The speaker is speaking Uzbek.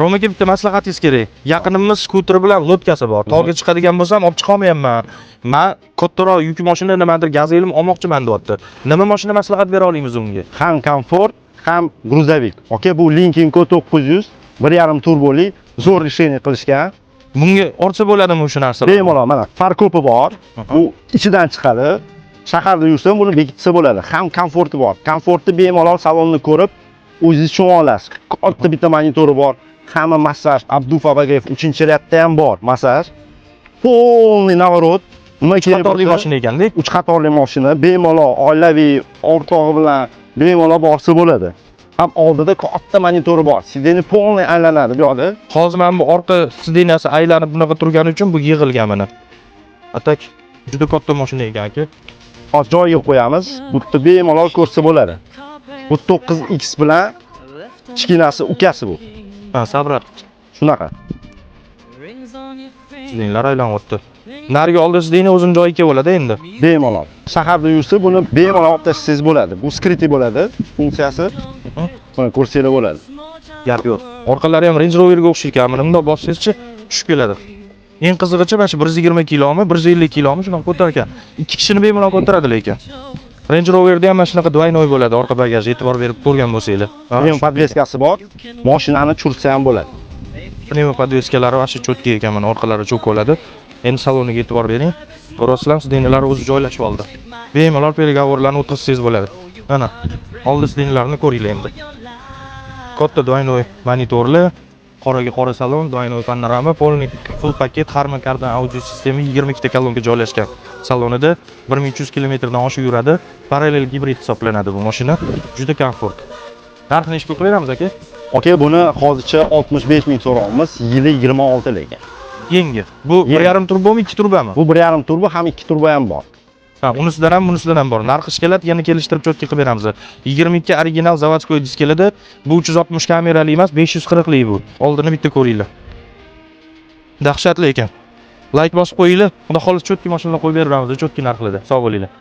Romaga bitta maslahatingiz kerak. Yaqinimiz skuter bilan lodkasi bor. Tog'ga chiqadigan bo'lsam, olib chiqa olmayapman. Men kattaroq yuk mashina nimadir gazelim olmoqchiman deyapti. Nima mashina maslahat bera olamiz unga? Ham komfort, ham gruzovik. Okay, bu Lincoln Co900 1.5 turboli zo'r решение qilishgan. Bunga ortsa bo'ladimi o'sha narsa? Bemalol mana farkopi bor. Bu ichidan chiqadi. Shaharda yursam buni bekitsa bo'ladi. Ham komforti bor. Komfortni bemalol salonni ko'rib o'zingiz tushuna olasiz. Katta bitta monitori bor. Hamma massaj, Abduf Abagayev 3-riyatda ham bor massaj. Полный наворот. Nima kerak qatorli mashina ekanda. 3 qatorli mashina bemalol oilaviy o'rtog'i bilan bemalol borsa bo'ladi. Ham oldida katta monitori bor. Sideni полный aylanadi bu yoqda. Hozir men bu orqa sideniyasi aylanib bunaqa turgani uchun bu yig'ilgan mana. Atak juda katta mashina ekan aka. Hozir joyiga qo'yamiz. Bu yerda bemalol ko'rsa bo'ladi. Bu 9X bilan kichkinasi ukasi bu. Ha, sabrat. Shunaqa. Sidenlar aylanyapti. Narigi oldi sideni o'zini joyiga bo'ladi endi. Bemalol. Shaharda yursa buni bemalol olib tashlasangiz bo'ladi. Bu skryuti bo'ladi, funksiyasi. Mana ko'rsanglar bo'ladi. Gap yo'q. Orqalari ham Range Rover'ga o'xshaykan. Mana bundoq bossangizchi tushib keladi. Eng qizig'ichi mana shu 120 kilomi, 150 kilomi shunaqa ko'tar ekan. 2 kishini bemalol ko'taradi lekin. Range Rover'da ham mana shunaqa двойной bo'ladi, orqa bagaj e'tibor berib ko'rgan bo'lsanglar. Pnevmo podveskasi bor. Mashinani chursa ham bo'ladi. Pnevmo podveskalari vasha cho'tka ekan, mana orqalari cho'k bo'ladi. Endi saloniga e'tibor bering. Ko'rasizlar, sidenlar o'zi joylashib oldi. Bemalol переговорlarni o'tkazsangiz bo'ladi. Mana oldi sidenlarni ko'ringlar endi. Katta двойной monitorli, qoraga qora salon, двойной panorama, полный full paket, Harman Kardon audio sistemi 22 ta kolonka joylashgan. Salonida 1300 kilometrdan oshib yuradi. Parallel gibrid hisoblanadi bu mashina. Juda komfort. Narxini eshitib qo'yamiz aka. Okay, buni hozircha 65 ming so'raymiz, yili 26 lekin. Yangi. Bu 1.5 turbomi, 2 turbami? Bu 1.5 turbo ham 2 turbo ham bor. Ha, unisidan ham, bunisidan ham bor. Narxi keladi, yana kelishtirib cho'tka qilib beramiz. 22 original zavodskoy disk keladi. Bu 360 kamerali emas, 540 lik bu. Oldini bitta ko'ringlar. Dahshatli ekan. Like bosib qo'yinglar. Xudo xolis cho'tka mashinalar qo'yib beramiz, cho'tka narxlarda. Sog' bo'linglar.